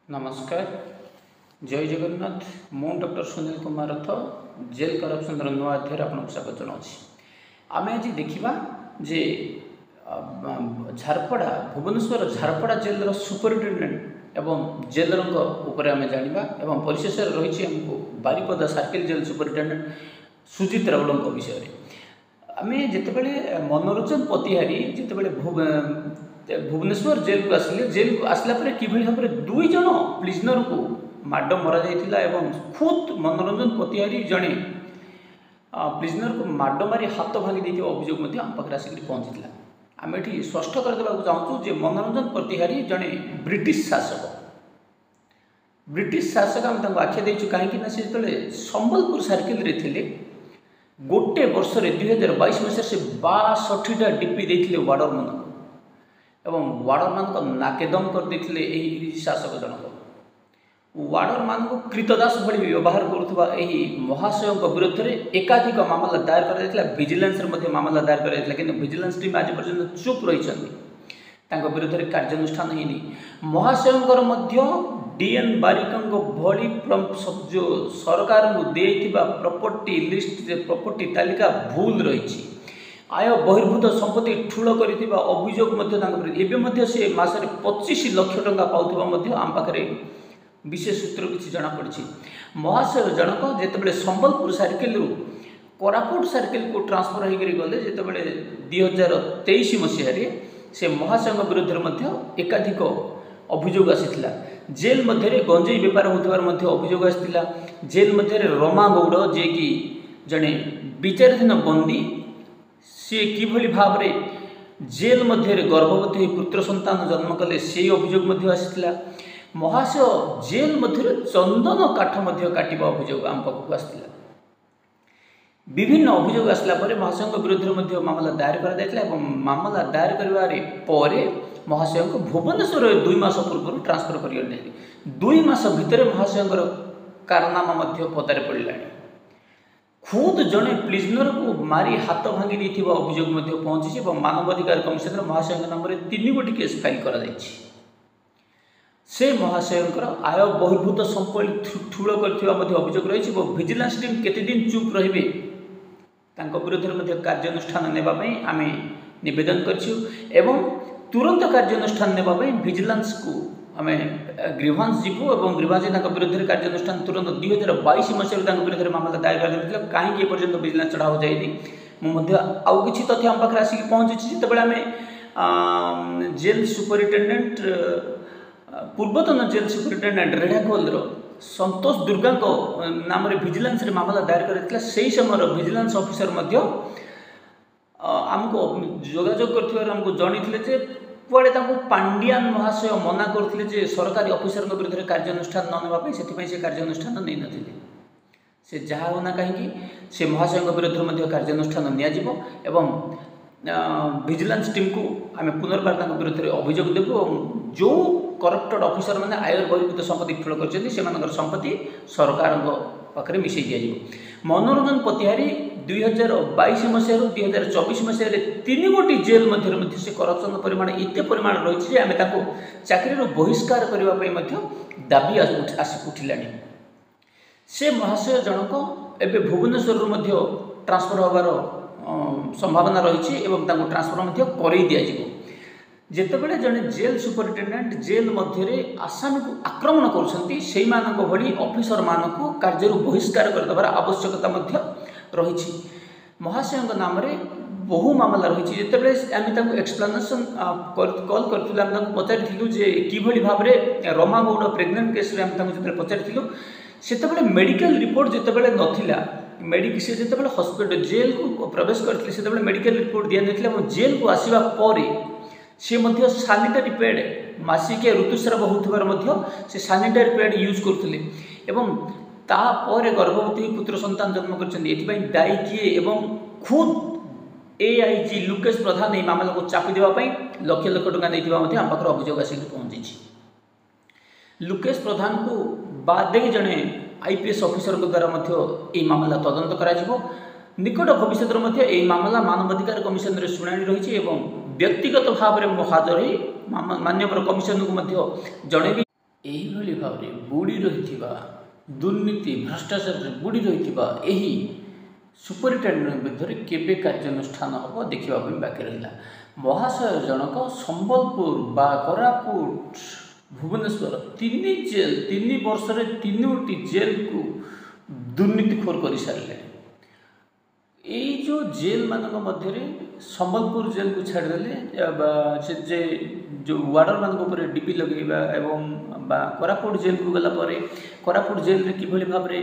नमस्कार जय जगन्नाथ मु डॉक्टर सुनील कुमार रथ जेल करप्शन नुआ अध्याय आपको स्वागत जनावि आम आज देखा जे झारपड़ा भुवनेश्वर झारपड़ा जेल सुपरिटेडेंट एवं जेलर आम जाना एवं परिशेष रही आमको बारिपदा सर्किल जेल सुपरिटेडेंट सुजित राउल विषय आम जितेबाला मनोरंजन पतिहारी जितेबाला भुवनेश्वर जेल को आसिले जेल को आसला कि भाव में दुई जन प्रिजनर को माड मरा जाइथिला एवं खुद मनोरंजन पतिहारी जड़े प्रिजनर को माड मारी हाथ भांगी अभियोग आम पाखे आसिक पहुँची आम ये स्पष्ट करदे चाहूँ जे मनोरंजन पतिहारी जड़े ब्रिटिश शासक आम आख्या देचु कहीं से संबलपुर सर्किल रे थिले गोटे वर्ष 2022 मसीह से 62टा डीपी देते वार्डर मन एवं वार्डर मान नाकेदम करते शासक जनक वार्डर मान कृतदास भली व्यवहार करुवा महाशय विरोध में एकाधिक मामला दायर कर विजिलेंस मामला दायर कर कि विजिलेंस टीम आज पर्यटन चुप रही विरोध में कार्यानुष्ठान होनी महाशय डीएन बारिक भली जो सरकार को देइथिबा प्रॉपर्टी लिस्ट प्रॉपर्टी तालिका भूल रही आय बहिर्भूत संपत्ति ठूल कर अभियोग से मसरे 25 लाख टंका पाऊा आम पाखे विशेष सूत्र किसी जमापड़ी महाशय जनक जितेबाला संबलपुर सर्किल कोरापुट सर्किल को ट्रांसफर होकर गले जितेबाला 2023 मसीह से महाशय विरोध में एकाधिक अभियोग आसीथिला जेल मध्य गंजेई बेपार होथिबार अभियोग आसीथिला जेल मध्य रमा गौड़ जे कि जड़े विचाराधीन बंदी सी किभली भाव में जेल मध्य गर्भवती पुत्र संतान जन्म कले से अभियोग आसीथिला महाशय जेल मध्य चंदन काठ काटिबा अभियोग आम पाखक आसीथिला विभिन्न अभियोग आसला महाशय विरोध में मामला दायर कर मामला दायर कर महाशय को भुवनेश्वर 2 मास पूर्व ट्रांसफर कर 2 मास भितर महाशय कारनामा पदारे पड़ा खुद जड़े प्रिजनर को मारी हाथ भांगी अभियोग पहुंची मानवाधिकार कमिशन महाशय नाम 3 गोटी केस फाइल कर से महाशय आय बहिर्भूत संपत्ति ठूल कर अभियोग रही विजिलेंस टीम केते दिन चुप रे विरोध में कार्यानुष्ठान नेबाई आम नवेदन कर तुरंत कार्यानुष्ठान नेबाई विजिलेंस को आम ग्रीवांस जीवु और ग्रीवांस विरोध में कार्यानुष्ठान तुरंत 2022 मसीह विरोध में मामला दायर कर कहीं पर्यटन विजिलेंस चढ़ाव जाए मुझे आउ कि तथ्य आम पाखे आसिक पहुँची जिते आम जेल सुपरिटेडेंट पूर्वतन जेल सुपरिटेडेंट रेढ़ाखोल संतोष दुर्गा नाम विजिलेंस मामला दायर कर समय विजिलेंस ऑफिसर आमको जोगाजोग करमको जनी कुआड़े पांडियान महाशय मना करते सरकारी ऑफिसर विरोध में कार्यानुष्ठान न नापी से कार्यानुष्ठान नहीं नथिले से जहाँ होना कहीं से महाशय विरोध में कार्यानुष्ठान नियाजिबो विजिलेंस टीम को आम पुनर्बार विरोध में अभियोग देवु और जो करप्टेड ऑफिसर मैंने आयर बहिर्भूत संपत्ति ठूल कर संपत्ति सरकार पाखे मिसई दि मनोरंजन पतिहारी 2022 मसीह 2024 मसीह 3 गोटी जेल मध्य से करप्शन परिमाण एत परिमाण रही आम चाकरी बहिष्कार करने दाबी आसी उठिला से महाशय जनक एवं भुवनेश्वर ट्रांसफर होबार संभावना रही ट्रांसफर कर जितेबाला जड़े जेल सुपरिटेडेंट जेल मध्य आसामी को आक्रमण कर ऑफिसर मानक कार्य बहिष्कार करदेवार आवश्यकता रही महाशय नाम बहु मामला रही जितेबाला आम एक्सप्लेनेशन कॉल कर पचारूँ जे किभली भाव में रमा गौड़ प्रेग्नेंट केस जो पचारूँ से मेडिकल रिपोर्ट जितेबाला नथिला से जितेबाला हॉस्पिटल जेल को प्रवेश करते से मेडिकल रिपोर्ट दि जाता जेल को आसवा पर सी सानिटारी पैड मासिकिया ऋतुस्राव होबार से सानिटारी पैड यूज करते तापर गर्भवती पुत्र संतान जन्म कर दायी किए एवं खुद एआईजी लुकेश प्रधान यह मामला को चापी देवाई लक्ष लक्ष टंका नहीं आम पाखे अभियोग आसिक पहुंची लुकेश प्रधान को बाद जड़े आईपीएस ऑफिसर द्वारा यह मामला तदंत कर निकट भविष्य में मामला मानवाधिकार कमिशन शुणाणी रही व्यक्तिगत भाव में हाजर हो माननीय कमिशन को जनइबी ଏହିଭଳି ଭାବରେ ବୁଡ଼ି ରହିଥିବା ଦୁର୍ନୀତି ଭ୍ରଷ୍ଟାଚାରରେ ବୁଡ଼ି ରହିଥିବା ଏହି ସୁପରିଟେଣ୍ଡେଣ୍ଟ ବିରୁଦ୍ଧରେ କେବେ କାର୍ଯ୍ୟାନୁଷ୍ଠାନ ହେବ ଦେଖିବା ପାଇଁ ବାକି ରହିଲା। ମହାଶୟ ଜଣକ ସମ୍ବଲପୁର ବା କୋରାପୁଟ ଭୁବନେଶ୍ୱର 3 ଜେଲ୍ 3 ବର୍ଷରେ 3ଟି ଜେଲ୍କୁ ଦୁର୍ନୀତିଖୋର କରିସାରିଲେଣି। ଏଇ ଯେଉଁ ଜେଲ୍ ମାନଙ୍କ ମଧ୍ୟରେ ସମ୍ବଲପୁର ଜେଲ୍କୁ ଛାଡ଼ିଦେଲେ ସେ ଯେ ଯେଉଁ ୱାର୍ଡରମାନଙ୍କ ଉପରେ ଡିପି ଲଗାଇବା ଏବଂ ବା କୋରାପୁଟ ଜେଲ୍କୁ ଗଲା ପରେ କୋରାପୁଟ ଜେଲ୍ରେ କିଭଳି ଭାବରେ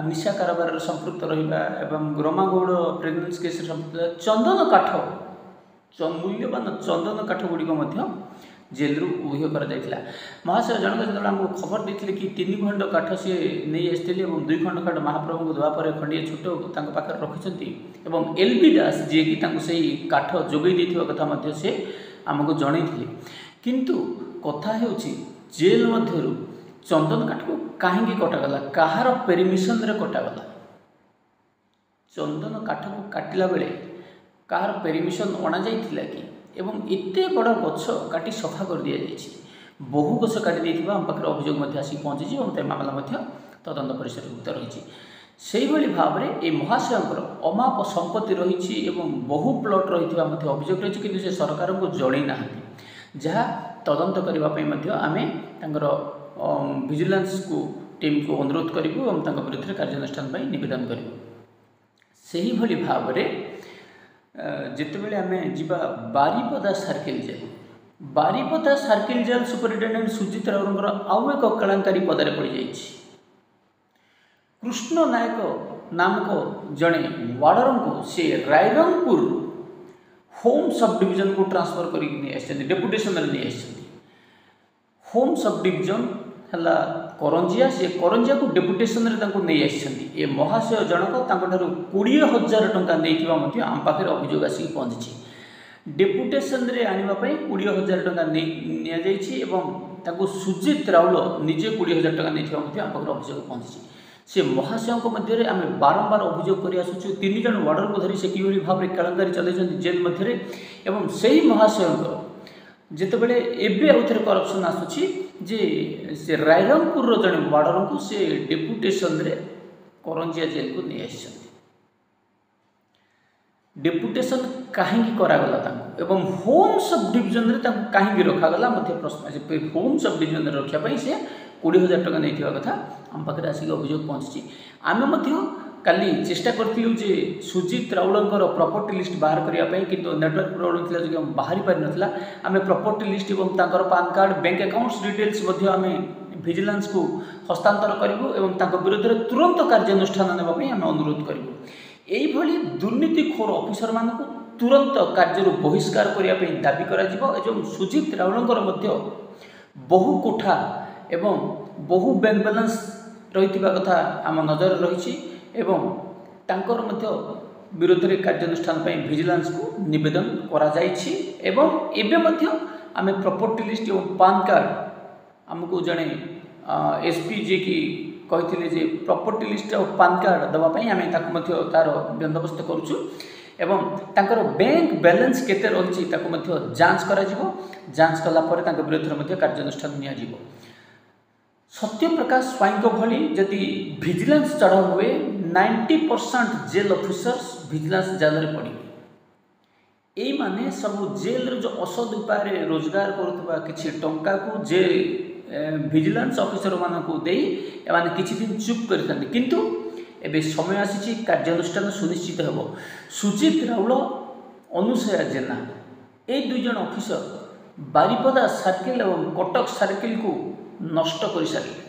ନିଶା କାରବାରରେ ସମ୍ପୃକ୍ତ ରହିବା ଏବଂ ରମାଗୌଡ଼ ପ୍ରେଗନେନ୍ସି କେସ୍ରେ ସମ୍ପୃକ୍ତ ଚନ୍ଦନ କାଠ ମୂଲ୍ୟବାନ ଚନ୍ଦନ କାଠ ଗୁଡ଼ିକ ମଧ୍ୟ ଜେଲ୍ରୁ ଉଦ୍ଧାର କରାଯାଇଥିଲା। ମହାଶୟ ଜଣକ ଯେତେବେଳେ ଆମକୁ ଖବର ଦେଇଥିଲେ କି 3 ଖଣ୍ଡ କାଠ ସିଏ ନେଇ ଆସିଥିଲେ ଏବଂ 2 ଖଣ୍ଡ କାଠ ମହାପ୍ରଭୁଙ୍କୁ ଦେବା ପରେ ଖଣ୍ଡିଏ ଛୋଟ ତାଙ୍କ ପାଖରେ ରଖିଛନ୍ତି ଏବଂ ଏଲ୍ବି ଦାସ ଯିଏକି ତାଙ୍କୁ ସେହି କାଠ ଯୋଗାଇ ଦେଇଥିବା କଥା ମଧ୍ୟ ସେ ଆମକୁ ଜଣାଇଥିଲେ। କିନ୍ତୁ କଥା ହେଉଛି ଜେଲ୍ ମଧ୍ୟରୁ ଚନ୍ଦନ କାଠକୁ କାହିଁକି କଟାଗଲା, କାହାର ପରମିଶନରେ କଟାଗଲା? ଚନ୍ଦନ କାଠକୁ କାଟିଲା ବେଳେ କାହାର ପରମିଶନ ଅଣାଯାଇଥିଲା କି? ଏବଂ ଏତେ ବଡ଼ ଗଛ କାଟି ସଫା କରିଦିଆଯାଇଛି। ବହୁ ଗଛ କାଟି ଦେଇଥିବା ଆମ ପାଖରେ ଅଭିଯୋଗ ମଧ୍ୟ ଆସିକି ପହଞ୍ଚିଛି ଏବଂ ସେ ମାମଲା ମଧ୍ୟ ତଦନ୍ତ ପରିସରଭୁକ୍ତ ରହିଛି। ସେହିଭଳି ଭାବରେ ଏହି ମହାଶୟଙ୍କର ଅମାପ ସମ୍ପତ୍ତି ରହିଛି ଏବଂ ବହୁ ପ୍ଲଟ୍ ରହିଥିବା ମଧ୍ୟ ଅଭିଯୋଗ ରହିଛି, କିନ୍ତୁ ସେ ସରକାରଙ୍କୁ ଜଣାଇ ନାହାନ୍ତି, ଯାହା ତଦନ୍ତ କରିବା ପାଇଁ ମଧ୍ୟ ଆମେ ତାଙ୍କର ଭିଜିଲାନ୍ସକୁ ଟିମ୍କୁ ଅନୁରୋଧ କରିବୁ ଏବଂ ତାଙ୍କ ବିରୁଦ୍ଧରେ କାର୍ଯ୍ୟାନୁଷ୍ଠାନ ପାଇଁ ନିବେଦନ କରିବୁ। ସେହିଭଳି ଭାବରେ ଯେତେବେଳେ ଆମେ ଯିବା Baripada circle jail, Baripada circle jail superintendent Sujit ରାଉତଙ୍କର ଆଉ ଏକ କେଳଙ୍କାରୀ ପଦାରେ ପଡ଼ିଯାଇଛି। କୃଷ୍ଣ ନାୟକ ନାମକ ଜଣେ ୱାର୍ଡରଙ୍କୁ ସେ ରାଇରଙ୍ଗପୁର ହୋମ୍ ସବ୍ ଡିଭିଜନକୁ ଟ୍ରାନ୍ସଫର କରିକି ନେଇ ଆସିଛନ୍ତି, ଡେପୁଟେସନରେ ନେଇ ଆସିଛନ୍ତି। ହୋମ୍ ସବ୍ ଡିଭିଜନ ହେଲା କରଞ୍ଜିଆ, ସେ କରଞ୍ଜିଆକୁ ଡେପୁଟେସନରେ ତାଙ୍କୁ ନେଇ ଆସିଛନ୍ତି। ଏ ମହାଶୟ ଜଣକ ତାଙ୍କଠାରୁ 20,000 ଟଙ୍କା ନେଇଥିବା ମଧ୍ୟ ଆମ ପାଖରେ ଅଭିଯୋଗ ଆସିକି ପହଞ୍ଚିଛି। ଡେପୁଟେସନରେ ଆଣିବା ପାଇଁ 20,000 ଟଙ୍କା ନିଆଯାଇଛି ଏବଂ ତାଙ୍କୁ ସୁଜିତ ରାଉଳ ନିଜେ 20,000 ଟଙ୍କା ନେଇଥିବା ମଧ୍ୟ ଆମ ପାଖରେ ଅଭିଯୋଗ ପହଞ୍ଚିଛି। ସେ ମହାଶୟଙ୍କ ମଧ୍ୟରେ ଆମେ ବାରମ୍ବାର ଅଭିଯୋଗ କରି ଆସୁଛୁ 3 ଜଣ ୱାର୍ଡରଙ୍କୁ ଧରି ସେ କିଭଳି ଭାବରେ କେଳଙ୍କାରୀ ଚଳାଇଛନ୍ତି ଜେଲ୍ ମଧ୍ୟରେ ଏବଂ ସେହି ମହାଶୟଙ୍କର ଯେତେବେଳେ ଏବେ ଆଉ ଥରେ କରପ୍ସନ୍ ଆସୁଛି ଯେ ସେ ରାଇରଙ୍ଗପୁରର ଜଣେ ୱାର୍ଡରଙ୍କୁ ସେ ଡେପୁଟେସନରେ କରଞ୍ଜିଆ ଜେଲ୍କୁ ନେଇ ଆସିଛନ୍ତି। ଡେପୁଟେସନ୍ କାହିଁକି କରାଗଲା ତାଙ୍କୁ ଏବଂ ହୋମ୍ ସବ୍ ଡିଭିଜନରେ ତାଙ୍କୁ କାହିଁକି ରଖାଗଲା ମଧ୍ୟ ପ୍ରଶ୍ନ ଅଛି। ହୋମ୍ ସବ୍ ଡିଭିଜନରେ ରଖିବା ପାଇଁ ସେ 20,000 ଟଙ୍କା ନେଇଥିବା କଥା ଆମ ପାଖରେ ଆସିକି ଅଭିଯୋଗ ପହଞ୍ଚିଛି। ଆମେ ମଧ୍ୟ କାଲି ଚେଷ୍ଟା କରିଥିଲୁ ଯେ ସୁଜିତ ରାଉଳଙ୍କର ପ୍ରପର୍ଟି ଲିଷ୍ଟ ବାହାର କରିବା ପାଇଁ, କିନ୍ତୁ ନେଟୱାର୍କ ପ୍ରୋବ୍ଲେମ୍ ଥିଲା ଯୋଗୁଁ ବାହାରି ପାରିନଥିଲା। ଆମେ ପ୍ରପର୍ଟି ଲିଷ୍ଟ ଏବଂ ତାଙ୍କର PAN card bank accounts details ମଧ୍ୟ ଆମେ ଭିଜିଲାନ୍ସକୁ ହସ୍ତାନ୍ତର କରିବୁ ଏବଂ ତାଙ୍କ ବିରୁଦ୍ଧରେ ତୁରନ୍ତ କାର୍ଯ୍ୟାନୁଷ୍ଠାନ ନେବା ପାଇଁ ଆମେ ଅନୁରୋଧ କରିବୁ। ଏଇଭଳି ଦୁର୍ନୀତିଖୋର ଅଫିସରମାନଙ୍କୁ ତୁରନ୍ତ କାର୍ଯ୍ୟରୁ ବହିଷ୍କାର କରିବା ପାଇଁ ଦାବି କରାଯିବ ଏବଂ ସୁଜିତ ରାଉଳଙ୍କର ମଧ୍ୟ ବହୁ କୋଠା ଏବଂ ବହୁ ବ୍ୟାଙ୍କ ବାଲାନ୍ସ ରହିଥିବା କଥା ଆମ ନଜରରେ ରହିଛି ଏବଂ ତାଙ୍କର ମଧ୍ୟ ବିରୋଧରେ କାର୍ଯ୍ୟାନୁଷ୍ଠାନ ପାଇଁ ଭିଜିଲାନ୍ସକୁ ନିବେଦନ କରାଯାଇଛି ଏବଂ ଏବେ ମଧ୍ୟ ଆମେ ପ୍ରପର୍ଟି ଲିଷ୍ଟ ଏବଂ ପାନ୍ କାର୍ଡ଼ ଆମକୁ ଜଣେ ଏସ୍ପି ଯିଏକି କହିଥିଲେ ଯେ ପ୍ରପର୍ଟି ଲିଷ୍ଟ ଆଉ ପାନ୍ କାର୍ଡ଼ ଦେବା ପାଇଁ ଆମେ ତାକୁ ମଧ୍ୟ ତା'ର ବନ୍ଦୋବସ୍ତ କରୁଛୁ ଏବଂ ତାଙ୍କର ବ୍ୟାଙ୍କ ବାଲାନ୍ସ କେତେ ରହିଛି ତାକୁ ମଧ୍ୟ ଯାଞ୍ଚ କରାଯିବ। ଯାଞ୍ଚ କଲା ପରେ ତାଙ୍କ ବିରୁଦ୍ଧରେ ମଧ୍ୟ କାର୍ଯ୍ୟାନୁଷ୍ଠାନ ନିଆଯିବ। ସତ୍ୟପ୍ରକାଶ ସ୍ୱାଇଁଙ୍କ ଭଳି ଯଦି ଭିଜିଲାନ୍ସ ଚଢ଼ାଉ ହୁଏ 90% ଜେଲ୍ ଅଫିସର୍ସ ଭିଜିଲାନ୍ସ ଜାଲରେ ପଡ଼ିବେ। ଏଇମାନେ ସବୁ ଜେଲ୍ର ଯେଉଁ ଅସଦ୍ ଉପାୟରେ ରୋଜଗାର କରୁଥିବା କିଛି ଟଙ୍କାକୁ ଯେ ଭିଜିଲାନ୍ସ ଅଫିସରମାନଙ୍କୁ ଦେଇ ଏମାନେ କିଛି ଦିନ ଚୁପ୍ କରିଥାନ୍ତି, କିନ୍ତୁ ଏବେ ସମୟ ଆସିଛି କାର୍ଯ୍ୟାନୁଷ୍ଠାନ ସୁନିଶ୍ଚିତ ହେବ। ସୁଜିତ ରାଉଳ ଅନୁସୟା ଜେନା এই 2 ଜଣ ଅଫିସର ବାରିପଦା ସାର୍କେଲ ଏବଂ କଟକ ସାର୍କେଲକୁ ନଷ୍ଟ କରିସାରିଲେ।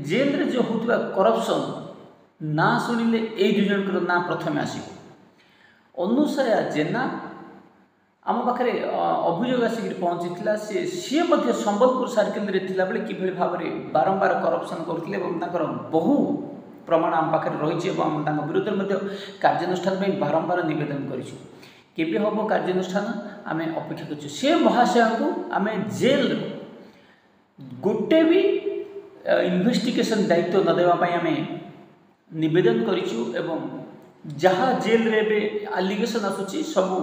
ଜେଲ୍ରେ ଯେଉଁ ହେଉଥିବା କରପ୍ସନ୍ ନା ଶୁଣିଲେ ଏଇ 2 ଜଣଙ୍କର ନାଁ ପ୍ରଥମେ ଆସିବ। ଅନୁସୟା ଜେନା ଆମ ପାଖରେ ଅଭିଯୋଗ ଆସିକି ପହଞ୍ଚିଥିଲା, ସିଏ ମଧ୍ୟ ସମ୍ବଲପୁର ସାର୍କେଲରେ ଥିଲାବେଳେ କିଭଳି ଭାବରେ ବାରମ୍ବାର କରପ୍ସନ୍ କରୁଥିଲେ ଏବଂ ତାଙ୍କର ବହୁ ପ୍ରମାଣ ଆମ ପାଖରେ ରହିଛି ଏବଂ ଆମେ ତାଙ୍କ ବିରୁଦ୍ଧରେ ମଧ୍ୟ କାର୍ଯ୍ୟାନୁଷ୍ଠାନ ପାଇଁ ବାରମ୍ବାର ନିବେଦନ କରିଛୁ। କେବେ ହେବ କାର୍ଯ୍ୟାନୁଷ୍ଠାନ ଆମେ ଅପେକ୍ଷା କରୁଛୁ। ସେ ମହାଶୟଙ୍କୁ ଆମେ ଜେଲ୍ର ଗୋଟେ ବି ଇନଭେଷ୍ଟିଗେସନ୍ ଦାୟିତ୍ୱ ନ ଦେବା ପାଇଁ ଆମେ ନିବେଦନ କରିଛୁ ଏବଂ ଯାହା ଜେଲ୍ରେ ଏବେ ଆଲିଗେସନ୍ ଆସୁଛି ସବୁ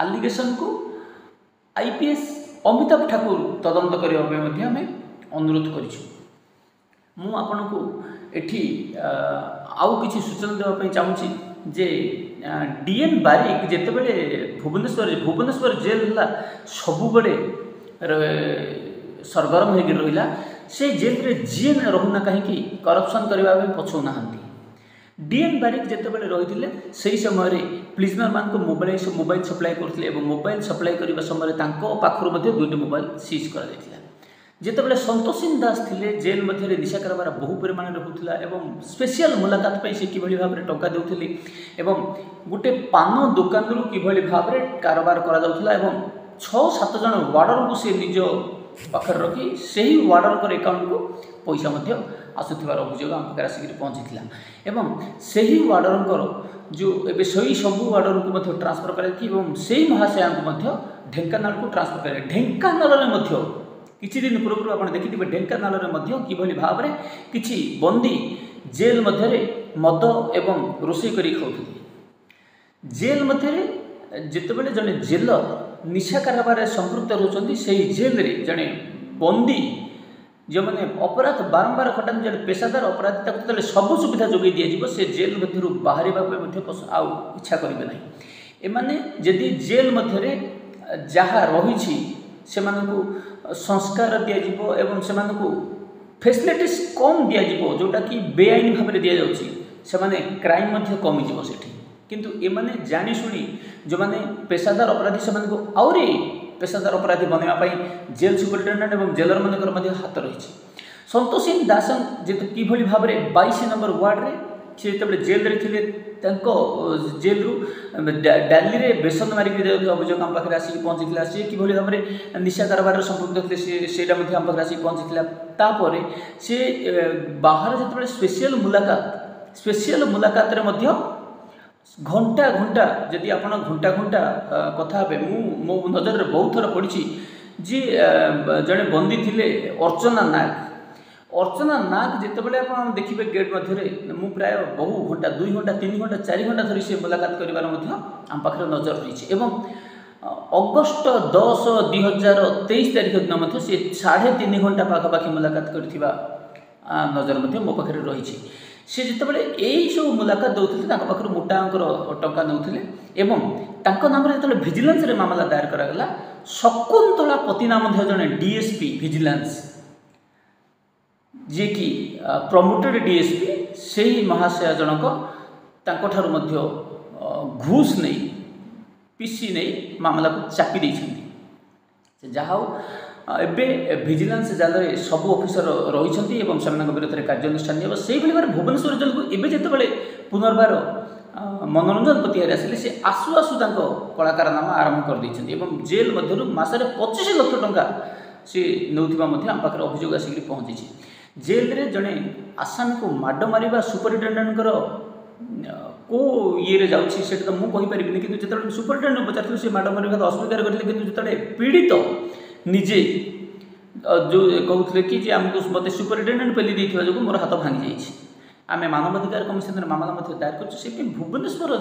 ଆଲିଗେସନ୍କୁ IPS अमिताभ ठाकुर तदंत करने आम अनुरोध करूँ। आपको एठी आउ किसी सूचना देवाई चाहूँगी जे डीएन बारिक जिते बड़े भुवनेश्वर जेल है सबुबले सरगरम हो रहा से जेल रे जी रोना कहीं करप्शन करने पछौना। डीएन बारिक जिते बड़े रही से समय प्रिजनर मान मोबाइल सप्लाई करते मोबाइल सप्लाई करने समय पाखर दुईटी मोबाइल सीज कर जितेबाला संतोषिन दास थे जेल मध्य निशा कारबार बहु परिमाण होता एवं स्पेशल मुलाकात से किभली भाव में टंका देउथिले एवं गोटे पान दुकान रु किभली भाव में कारबार करा जाउथिला एवं 6-7 जन वार्डर को से निज पाखर रखी से ही वार्डर अकाउंट को पैसा आसुथिबार अभियोग आम पाखे आसिक पहुँची एवं से ही वार्डर जो एवं सही सब वार्डर को ट्रांसफर कर महाशया को ढेंकानाल को ट्रांसफर कर ढेंकानाल किछि दिन पूर्व आप देखिए ढेंकानाल किभली भाव में किछि बंदी जेल मध्य मद एवं रोषे कर खाऊले जेल मध्य जितेबाला जड़े जेलर निशा कारबार संपृक्त रोचंती से जेल रे जड़े बंदी जो मैंने अपराध बारंबार खटाती जड़े पेशादार अपराधी तक सब सुविधा जोगे दिज्व से जेल मध्य बाहर आउ इच्छा करेंगे ना एमाने जदि जेल मध्य जहाँ रही से संस्कार दिज्व एवं से फैसिलिटीज कम दिज्व जोटा कि बेआईन भाव में दि जाने क्राइम कमिज से किंतु एमाने जाशुणी जो मैंने पेशादार अपराधी से आहरी पेशादार अपराधी बनवाई जेल सुपरिटेडेंट और जेलर मान हाथ रही संतोषिन दास किभली भाव में 22 नंबर वार्ड रे सी जो जेल थे जेल रु डाली में बेसन मारिक अभियोग आम पाखे आसिक पहुँची सी किभली भाव में निशा कारबार संपृक्त थे से आम पाखे आसिक पहुँची सी बाहर जो स्पेशल मुलाकात घंटा घंटा जदि आप घंटा घंटा कथा हे मो नजर बहुत थर पड़ी जी जड़े बंदी थे अर्चना नाग जितेबाला आप देखिए गेट मध्य मु प्राय बहु घंटा 2 घंटा 3 घंटा 4 घंटा धरी से मुलाकात करार आम पाखे नजर रही अगस्ट 10 2023 तारीख दिन सी 3.5 घंटा पाखापाखि मुलाकात कर नजर मो पाखे रही सी जितेबाला यही सब मुलाकात दौते पाखर मोटा अंकर टंका नौते नाम जो भिजिलेंस मामला दायर करागला शकुंतला पतिना जड़े डीएसपी भिजिलेंस जी कि प्रमोटेड डीएसपी से ही महाशया जनक घूस नहीं पीसी नहीं मामला को चापी देते जहाँ एबे भिजिलेंस जाल सब ऑफिसर रही विरुद्ध में कार्यानुष्ठान से भाव भुवनेश्वर जेल को एवं जिते पुनर्बार मनोरंजन पतिहारी आसिले से आसु आसु कलाकार नाम आरंभ कर जेल मध्य मसरे 25 लाख टंका सी नौथिबा आम पाखे अभियोग आसिक पहुँची जेल रे जड़े आसामी को माड मारिबा सुपरिटेडेंट को ये जाऊँगी तो मुझे पारि कि जो सुपरिटेडेंट पचार से माड मार अस्वीकार करते कि पीड़ित निजे जो कहते कि आमको मत सुपरिटेडेंट पेली देता जो मोर हाथ भांगी जाइए आम मानवाधिकार कमिशन मामला दायर कर भुवनेश्वर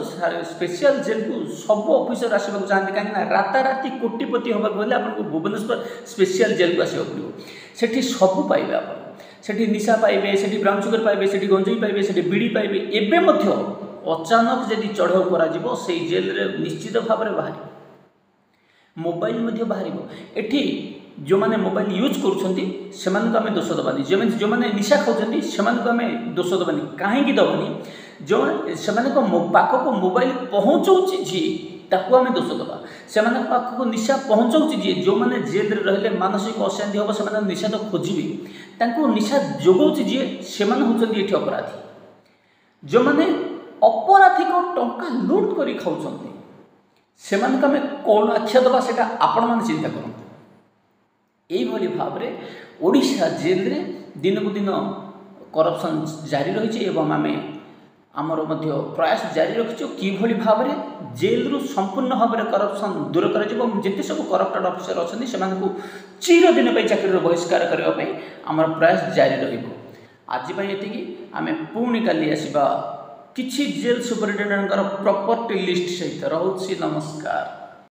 स्पेशल जेल को सब ऑफिसर आसवा चाहते कहीं राताराति कोटिपति होगा गले आपको भुवनेश्वर स्पेशल जेल को आसवा पड़ो से सब पाइबे आप सेठी निशा पाइबे सेठी ब्राउन सुगर पाइबे सेठी गंजेई पाइबे सेठी बीड़ी पाइबे एबे मध्य अचानक जदि चढ़ाऊ करा से जेल रे निश्चित भाव में बाहर मोबाइल मध्य बाहर एठी जो मैंने मोबाइल यूज करें दोष दबानी जो मैंने निशा खाऊँ से आम दोष दबानी कहीं दबानी जो से पाखक मोबाइल पहुँचाऊँ जी ताकू आम दोष दबा से पाखक निशा पहुँचाऊँ जी जो मैंने जेल रही मानसिक अशांति हम से निशा तो खोजी निशा जोगाऊँ जी से होती अपराधी जो मैंने अपराधी को टंका लुट कर खाऊँ से कौन आख्या दबा से आपण मैंने चिंता करूँ यही भाव में ओडिशा जेल रे दिन को दिन करप्शन जारी रही आम आमर प्रयास जारी रखीचु किभली भाव में जेल रु संपूर्ण भाव में करप्शन दूर कर जिते सब करप्टेड ऑफिसर अच्छा से चिर दिन चाकरी बहिष्कार करने आम प्रयास जारी रही आम पुणी काली आसवा किछि जेल सुपरिटेडेंट प्रॉपर्टी लिस्ट सहित रोची नमस्कार।